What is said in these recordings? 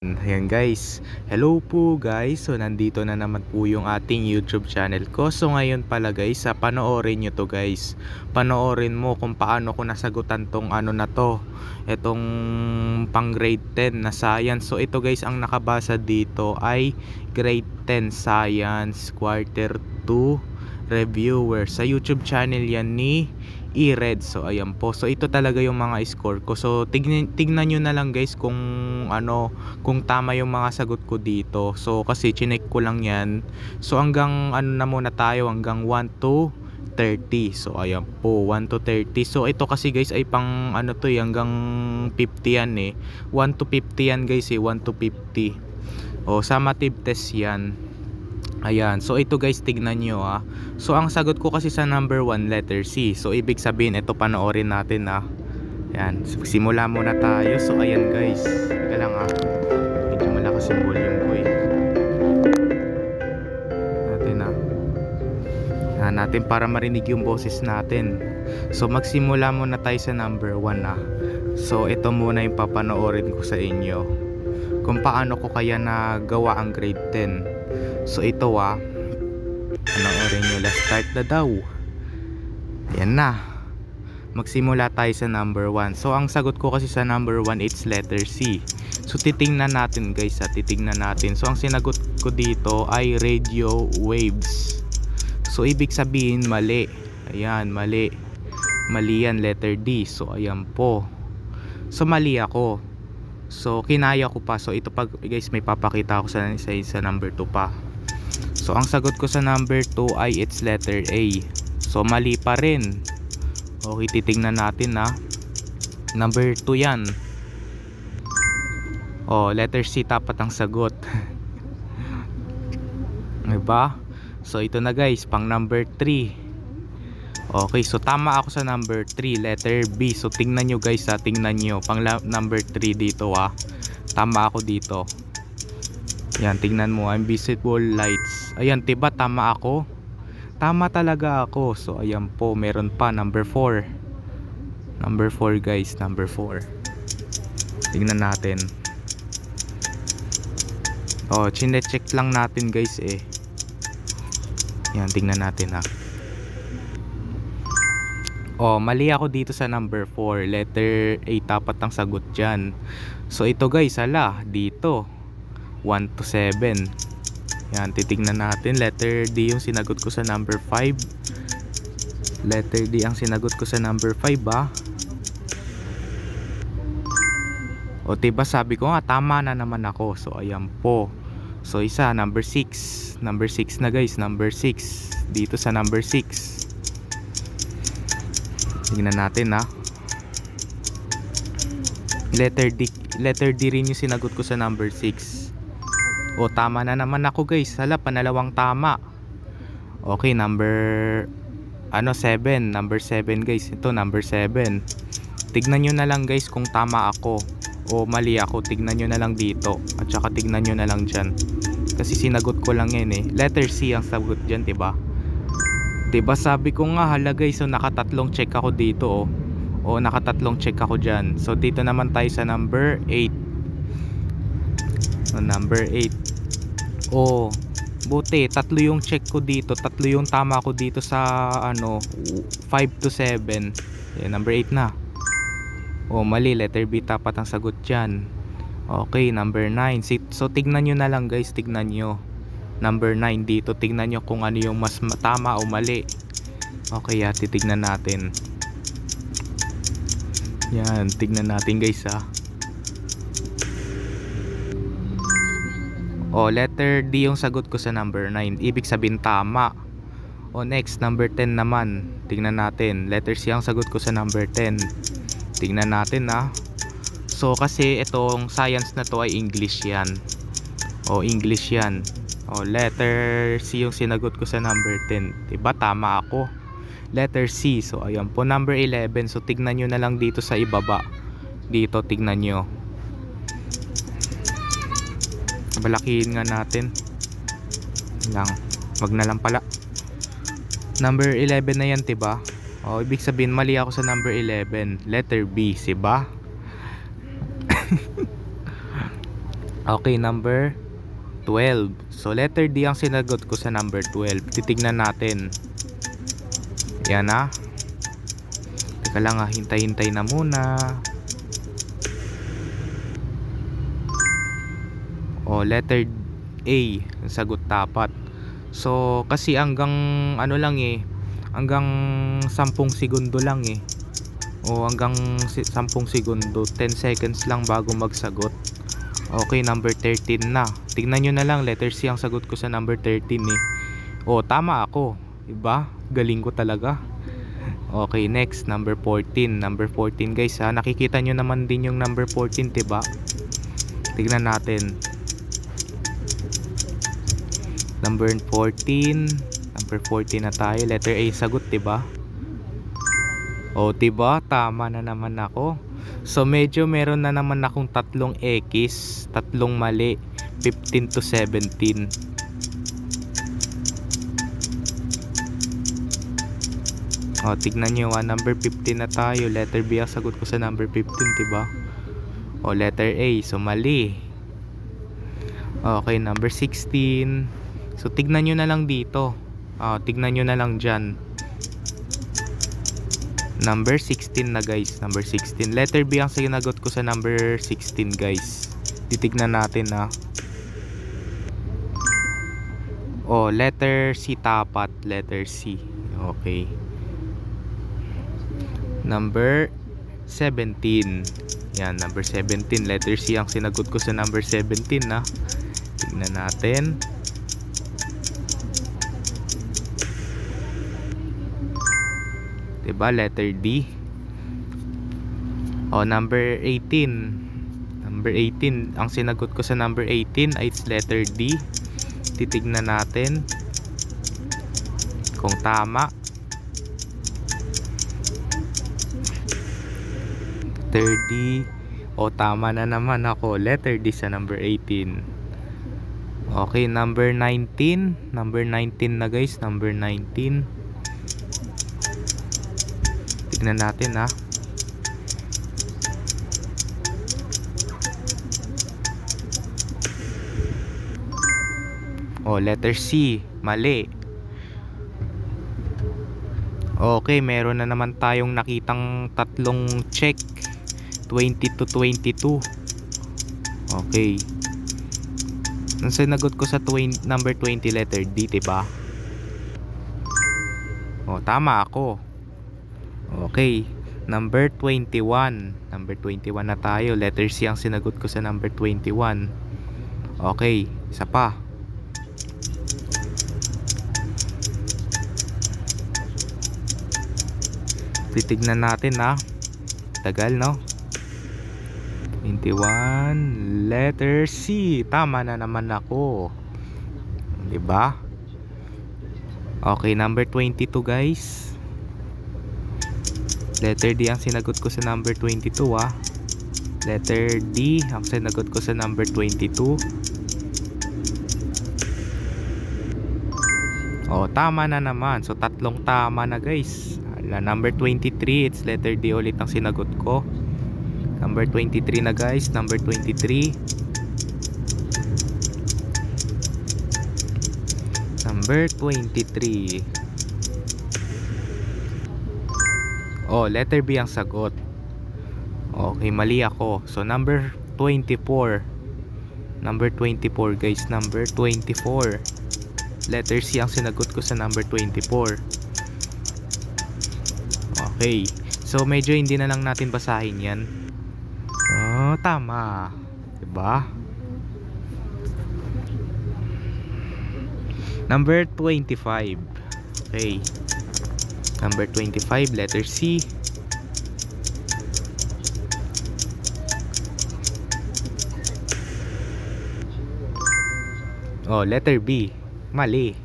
Ayan guys, hello po guys. So nandito na naman po yung ating YouTube channel ko. So ngayon pala guys, panoorin nyo to guys. Panoorin mo kung paano ko nasagutan tong ano na to, itong pang grade 10 na science. So ito guys, ang nakabasa dito ay grade 10 science quarter 2 reviewer. Sa YouTube channel yan ni E-Red. So ayan po. So ito talaga yung mga score ko. So tignan nyo na lang guys kung ano, kung tama yung mga sagot ko dito. So kasi chinek ko lang yan. So hanggang ano na muna tayo, hanggang 1 to 30. So ayan po, 1 to 30. So ito kasi guys ay pang ano to, hanggang 50 yan eh. 1 to 50 yan guys eh, 1 to 50. O summative test yan. Ayan, so ito guys, tignan nyo ah. So ang sagot ko kasi sa number 1, letter C. So ibig sabihin, ito panoorin natin ah. Ayan, simula muna tayo. So ayan guys, teka lang ah, medyo malakas yung volume ko eh. Natin ah, natin para marinig yung boses natin. So magsimula muna tayo sa number 1 ah. So ito muna yung papanoorin ko sa inyo, kung paano ko kaya nagawa ang grade 10. So ito ah, panoorin nyo, let's start na daw. Ayan na, magsimula tayo sa number 1. So ang sagot ko kasi sa number 1, it's letter C. So titingnan natin guys, titingnan natin. So ang sinagot ko dito ay radio waves. So ibig sabihin mali. Ayan, mali. Mali yan, letter D. So ayan po. So mali ako. So kinaya ko pa. So ito pa guys, may papakita ako sa number 2 pa. So ang sagot ko sa number 2 ay it's letter A. So mali pa rin. Okay, titingnan natin na. Number 2 yan. Oh, letter C tapat ang sagot. Diba? So ito na guys, pang number 3. Okay, so tama ako sa number 3, letter B. So tingnan nyo guys ha, tingnan nyo. Pang number 3 dito ha. Tama ako dito. Yan, tingnan mo, invisible lights. Ayan, diba tama ako? Tama talaga ako. So ayan po, meron pa, number 4. Number 4 guys, number 4. Tingnan natin. Oh, chine-check lang natin guys eh. Yan, tingnan natin ha. Oh, mali ako dito sa number 4, letter A tapat ang sagot dyan. So ito guys, ala, dito 1 to 7. Yan, titignan natin. Letter D yung sinagot ko sa number 5. Letter D ang sinagot ko sa number 5 ah. O diba sabi ko nga, tama na naman ako. So ayan po. So isa, number 6. Number 6 na guys, number 6. Dito sa number 6. Tingnan natin ah. Letter D rin yung sinagot ko sa number 6. O tama na naman ako guys. Hala, panalawang tama. Okay, number 7. Number 7 guys. Ito number 7. Tignan nyo na lang guys kung tama ako o mali ako. Tignan nyo na lang dito. At saka tignan nyo na lang dyan. Kasi sinagot ko lang yan eh. Letter C ang sagot dyan, diba? Diba sabi ko nga, hala guys. So nakatatlong check ako dito oh. O nakatatlong check ako dyan. So dito naman tayo sa number 8. So number 8. Oh, buti tatlo yung check ko dito, tatlo yung tama ko dito sa ano 5 to 7. Yan, number 8 na. Oh, mali, letter B tapat ang sagot dyan. Okay, number 9. So tignan nyo na lang guys, tignan nyo. Number 9 dito, tignan nyo kung ano yung mas tama o mali. Okay, titignan natin. Yan, tignan natin guys ha. O, letter D yung sagot ko sa number 9. Ibig sabihin tama. O, next, number 10 naman. Tingnan natin. Letter C ang sagot ko sa number 10. Tingnan natin ha. So, kasi itong science na to ay English yan. O, English yan. O, letter C yung sinagot ko sa number 10. Diba? Tama ako. Letter C. So, ayan po. Number 11. So, tignan nyo na lang dito sa ibaba. Dito, tignan nyo. Balakihin nga natin lang, wag na lang pala. Number 11 na yan, diba? O, ibig sabihin mali ako sa number 11, letter B, diba? Okay, number 12. So letter D ang sinagot ko sa number 12. Titignan natin. Yan na. Teka lang, hintay-hintay na muna. Letter A ang sagot dapat. So kasi hanggang ano lang hanggang 10 segundo lang hanggang 10 segundo, 10 seconds lang bago magsagot. Okay, number 13 na. Tingnan nyo na lang, letter C ang sagot ko sa number 13 tama ako, diba? Galing ko talaga. Okay, next, number 14. Number 14 guys nakikita nyo naman din yung number 14, diba? Tignan natin. Number 14. Number 14 na tayo. Letter A sagot, diba? Diba? Tama na naman ako. So medyo meron na naman akong tatlong X, tatlong mali, 15 to 17. Tignan nyo number 15 na tayo. Letter B ang sagot ko sa number 15, diba? Letter A, so mali. Okay, number 16. So tignan nyo na lang dito. Tignan nyo na lang dyan. Number 16 na guys, number 16. Letter B ang sinagot ko sa number 16 guys. Titignan natin letter C tapat, letter C. Okay. Number 17. Yan, number 17. Letter C ang sinagot ko sa number 17 Tignan natin. Diba, letter D. Number 18. Number 18. Ang sinagot ko sa number 18 ay it's letter D. Titignan natin kung tama. Letter D. Tama na naman ako. Letter D sa number 18. Okay, number 19. Number 19 na guys. Number 19. Tignan natin letter C, mali. Okay, meron na naman tayong nakitang tatlong check, 20 to 22. Okay. Ang sinagot ko sa number 20, letter D, diba? Tama ako. Okay, number 21. Number 21 na tayo. Letter C ang sinagot ko sa number 21. Okay, isa pa. Titignan natin tagal, no? 21. Letter C. Tama na naman ako, diba? Okay, number 22 guys. Letter D ang sinagot ko sa number 22 Letter D ang sinagot ko sa number 22. Tama na naman. So tatlong tama na guys. Number 23, it's letter D ulit ang sinagot ko. Number 23 na guys. Number 23. Number 23. Letter B ang sagot. Okay, mali ako. So number 24. Number 24 guys. Number 24. Letter C ang sinagot ko sa number 24. Okay. So medyo hindi na lang natin basahin yan. Tama. Diba? Number 25. Okay. Number 25, letter C. Letter B. Mali.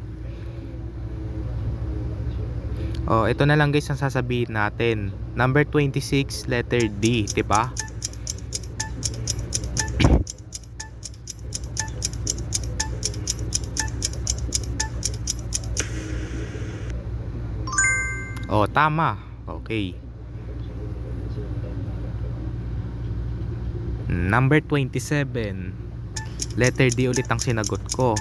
Ito na lang guys ang sasabihin natin. Number 26, letter D, diba? Tama. Okay. Number 27. Letter D ulit ang sinagot ko.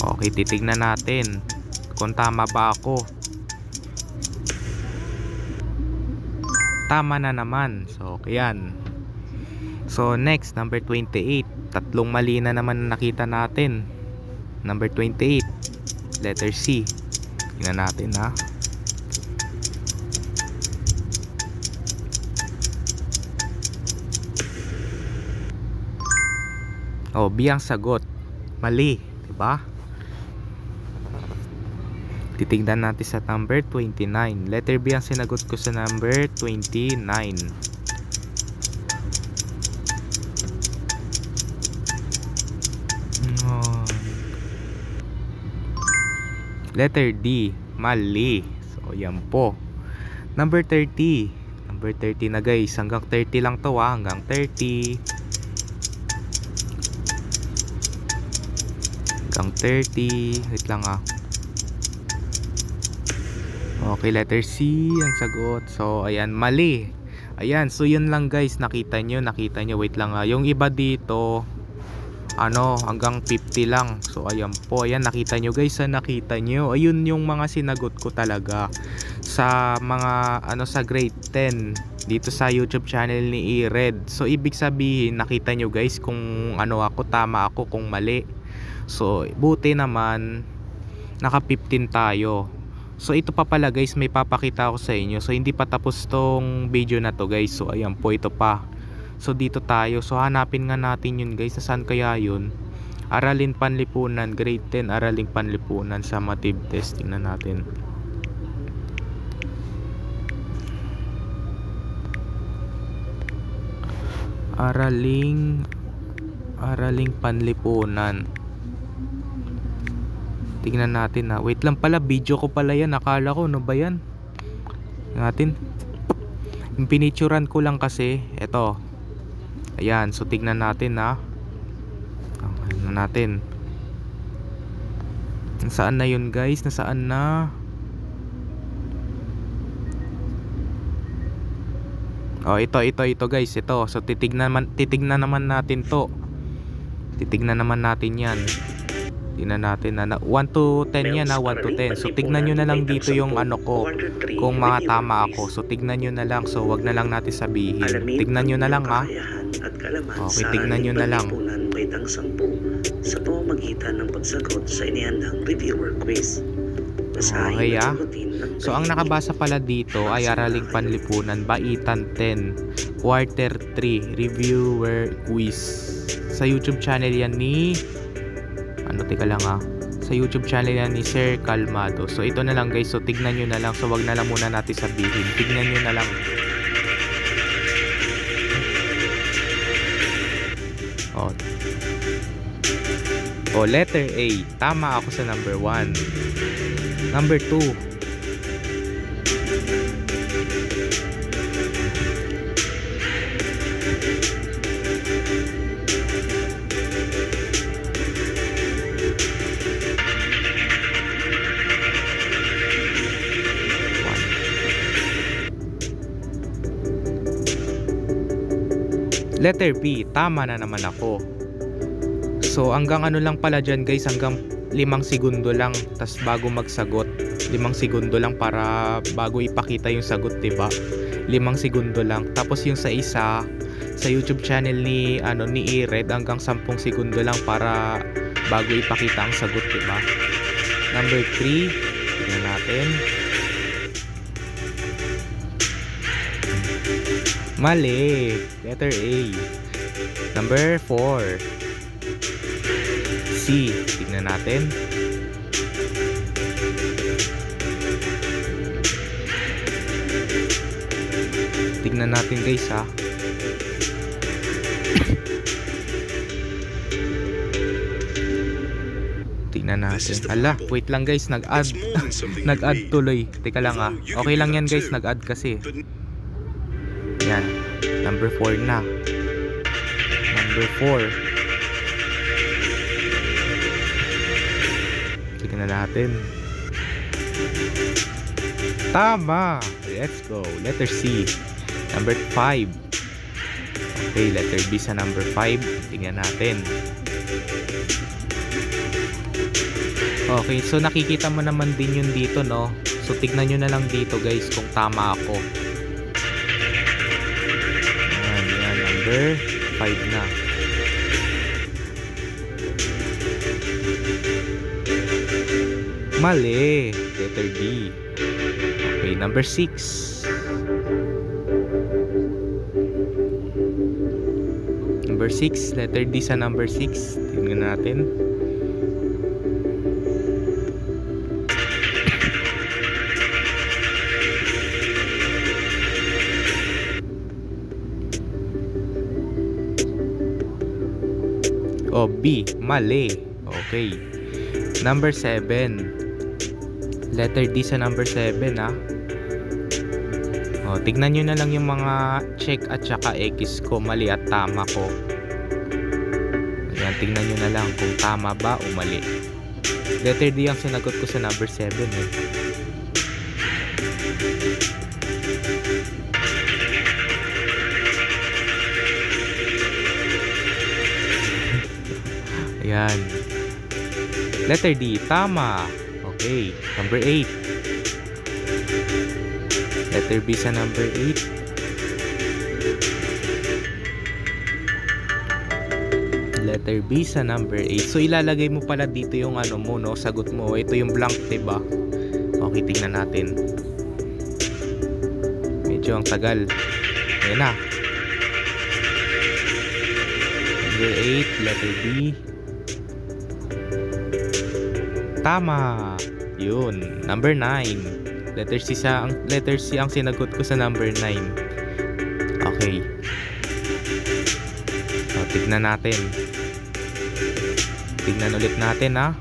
Okay, titignan natin kung tama ba ako. Tama na naman. So, yan. So, next, number 28. Tatlong mali na naman nakita natin. Number 28. Letter C. Tingnan natin ha. Oh, B ang sagot. Mali, 'di ba? Titignan natin sa number 29. Letter B ang sinagot ko sa number 29. Letter D, mali. So, yan po. Number 30. Number 30 na guys. Hanggang 30 lang to ha. Hanggang 30. Hanggang 30. Wait lang ha. Okay, letter C ang sagot. So, ayan, mali. Ayan, so yun lang guys. Nakita nyo. Wait lang ha. Yung iba dito, hanggang 50 lang. So ayan po, ayan, nakita nyo guys, nakita nyo, ayun yung mga sinagot ko talaga sa mga sa grade 10 dito sa YouTube channel ni E-Red. So ibig sabihin, nakita nyo guys kung ako, tama ako, kung mali. So buti naman naka 15 tayo. So ito pa pala guys, may papakita ako sa inyo. So hindi pa tapos tong video na to guys. So ayan po, ito pa. So dito tayo. So hanapin nga natin yun guys. Saan kaya yun? Aralin Panlipunan, grade 10, Aralin Panlipunan sa summative test. Tingnan natin. Araling Panlipunan. Tingnan natin ha. Wait lang pala, video ko pala yan. Akala ko ano ba yan? Natin. Yung pinicturan ko lang kasi. Ito. Ayan, so tignan natin ha. Tignan natin. Nasaan na yun guys? Nasaan na? Oh, ito guys, ito. So titignan naman natin to. Titignan naman natin yan. Tingnan natin na 1 to 10 yan ha, 1 to 10. So tignan nyo na lang dito yung ko, kung mga tama ako. So tignan nyo na lang. So wag na lang natin sabihin. Tignan nyo na lang ha. Okay, tignan nyo na lang. Sa pamamagitan ng pagsagot sa inihandang reviewer quiz. Okay ha. So ang nakabasa pala dito ay Araling Panlipunan, Baitan 10, Quarter 3, Reviewer Quiz. Sa YouTube channel yan ni teka lang ha. Sa YouTube channel yan ni Sir Calmado. So ito na lang guys. So tignan nyo na lang. So wag na lang muna natin sabihin. Tignan nyo na lang. Oh, letter A. Tama ako sa number 1. Number 2. Letter B, tama na naman ako. So hanggang lang pala dyan guys, hanggang 5 segundo lang. Tas bago magsagot, 5 segundo lang para bago ipakita yung sagot, diba? 5 segundo lang. Tapos yung sa isa, sa YouTube channel ni E-Red, hanggang 10 segundo lang para bago ipakita ang sagot, diba? Number 3, tingnan natin. Mali. Letter A. Number 4. C. Tignan natin. Tignan natin guys ha. Tignan natin. Hala, wait lang guys, nag-add. Nag-add tuloy. Teka lang ha. Okay lang yan guys, nag-add kasi. Yan, number 4 na. Number 4. Tignan natin. Tama. Let's go. Letter C. Number 5. Okay, letter B sa number 5. Tingnan natin. Okay, so nakikita mo naman din yun dito, no? So tignan nyo na lang dito guys kung tama ako. Yan, number 5 na. Mali, letter D. Okay, number 6. Number 6, letter D sa number 6. Tingnan natin. Oh, B, mali. Okay. Number 7. Letter D sa number 7, ha. Oh, tignan nyo na lang yung mga check at saka X ko, mali at tama ko. Ayan, tignan nyo na lang kung tama ba o mali. Letter D ang sinagot ko sa number 7, eh. Ayan. Letter D, tama. Okay, number 8. Letter B sa number 8. Letter B sa number 8. So ilalagay mo pala dito yung ano mo, no, sagot mo. Ito yung blank, diba? Okay, tingnan natin. Medyo ang tagal. Ayan na. Number 8, letter B. Tama. Yun. Number 9. Letter C ang sinagot ko sa number 9. Okay. So, tignan natin. Tignan ulit natin, ha.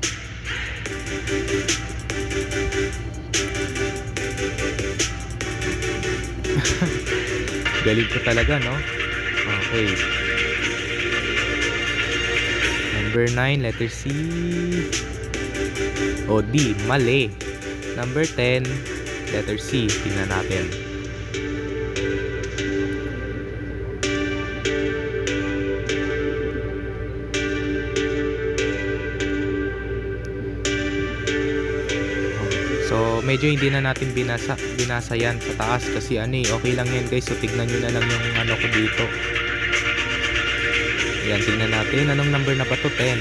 Galing ko talaga, no? Okay. Number 9, letter C. O D, mali. Number 10, letter C. Tingnan natin. So, medyo hindi na natin binasa yan sa taas kasi okay lang yan guys. So, tignan nyo na lang yung ano ko dito. Ayan, tingnan natin. Anong number na ba to? 10.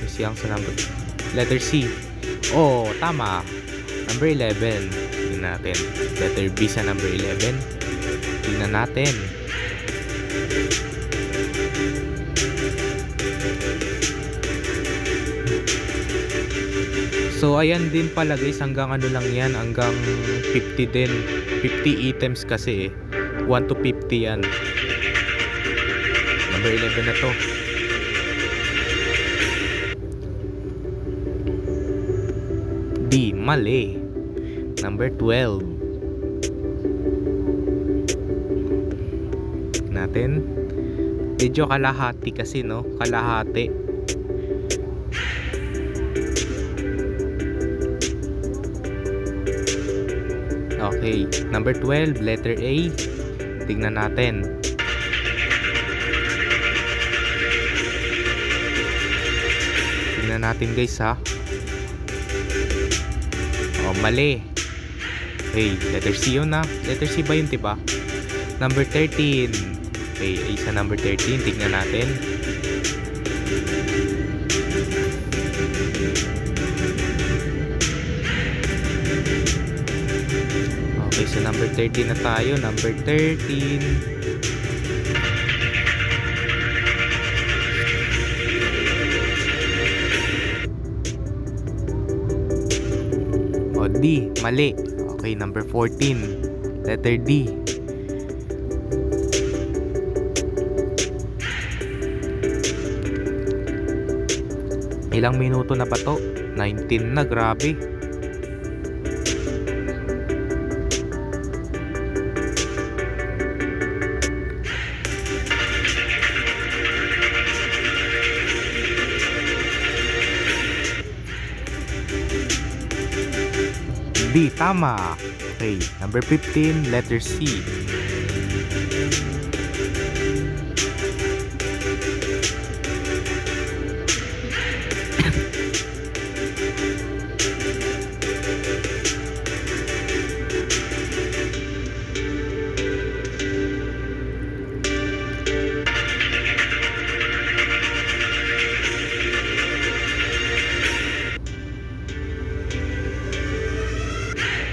Kasi ang sa number. Letter C. Oh, tama. Number 11. Tingnan natin. Letter B sa number 11. Tingnan natin. So, ayan din pala guys. Hanggang ano lang yan. Hanggang 50 din. 50 items kasi 1 to 50 yan. Number 11 na to. D, mali. Number 12. Natin. Medyo kalahati kasi, no? Kalahati. Okay. Number 12, letter A. Tingnan natin. Tingnan natin guys, ha. Oh, mali. Okay, letter C yun, na. Letter C ba yun, diba? Number 13. Okay, isa number 13. Tignan natin. Okay, so number 13 na tayo. Number 13. D, mali. Okay, number 14. Letter D. Ilang minuto na ba to? 19 na, grabe. D, tama. Okay, number 15, letter C.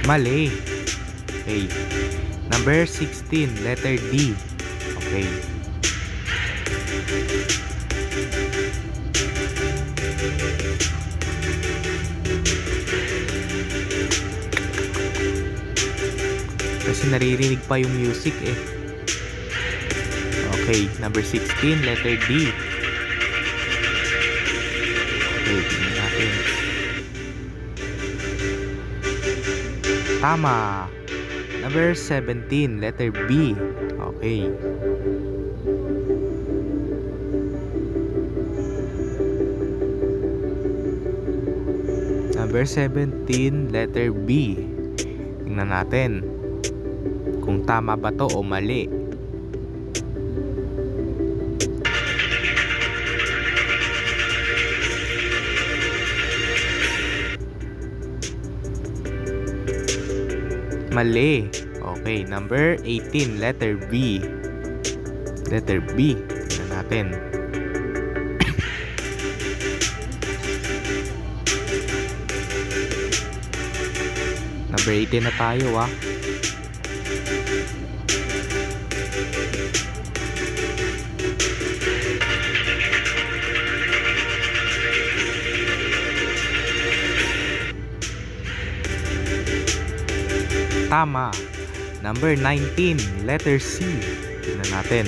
Mali. Okay. Number 16, letter D. Okay. Kasi naririnig pa yung music eh. Okay, number 16, letter D. Okay, tingnan natin. Tama. Number 17, letter B. Okay. Number 17, letter B. Tingnan natin kung tama ba to o mali. Mali. Okay, number 18, letter B. Letter B. Tingnan natin. Number 18 na tayo ah. Tama. Number 19, letter C. Tingnan natin.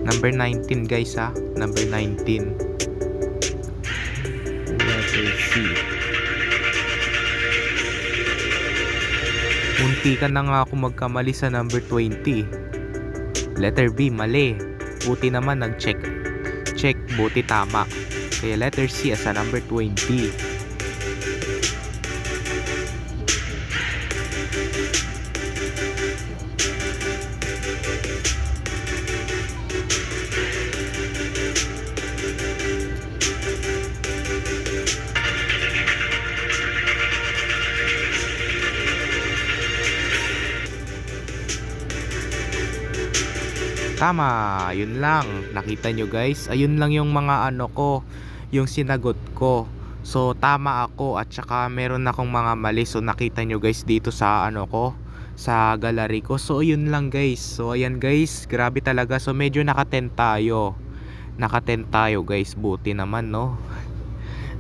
Number 19 guys ha. Number 19. Letter C. Munti ka na nga ako magkamali sa number 20. Letter B, mali. Buti naman nag-check. Buti tama. Kaya letter C as a number 20. Tama, yun lang. Nakita nyo guys, ayun lang yung mga ano ko, yung sinagot ko. So tama ako at saka meron akong mga mali. So nakita nyo guys dito sa ano ko, sa gallery ko. So yun lang guys. So ayan guys, grabe talaga. So medyo naka-10 tayo. Naka-10 tayo guys, buti naman no.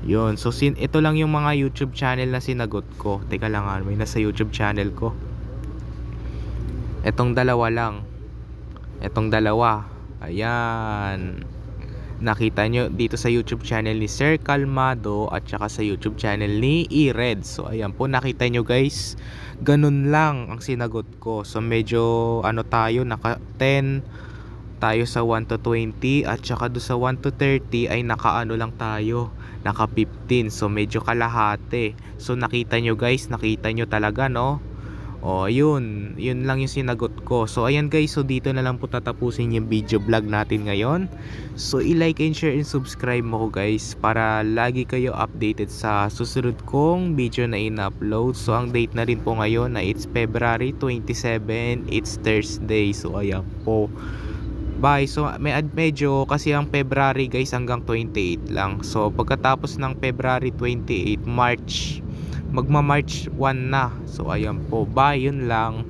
Yun, so ito lang yung mga YouTube channel na sinagot ko. Teka lang ha, may nasa YouTube channel ko. Etong dalawa lang. Etong dalawa. Ayan. Nakita nyo dito sa YouTube channel ni Sir Calmado at saka sa YouTube channel ni E-Red. So ayan po, nakita nyo guys. Ganun lang ang sinagot ko. So medyo ano tayo, naka 10 tayo sa 1 to 20 at saka do sa 1 to 30 ay naka-ano lang tayo, naka 15. So medyo kalahati. So nakita nyo guys, nakita nyo talaga no. O yun lang yung sinagot ko. So ayan guys, so dito na lang po tatapusin yung video vlog natin ngayon. So i-like and share and subscribe mo ko guys, para lagi kayo updated sa susunod kong video na in-upload. So ang date na rin po ngayon na it's February 27, it's Thursday. So ayan po. Bye. So medyo kasi ang February guys hanggang 28 lang. So pagkatapos ng February 28, March, magma-March 1 na. So ayan po. Bye, yun lang.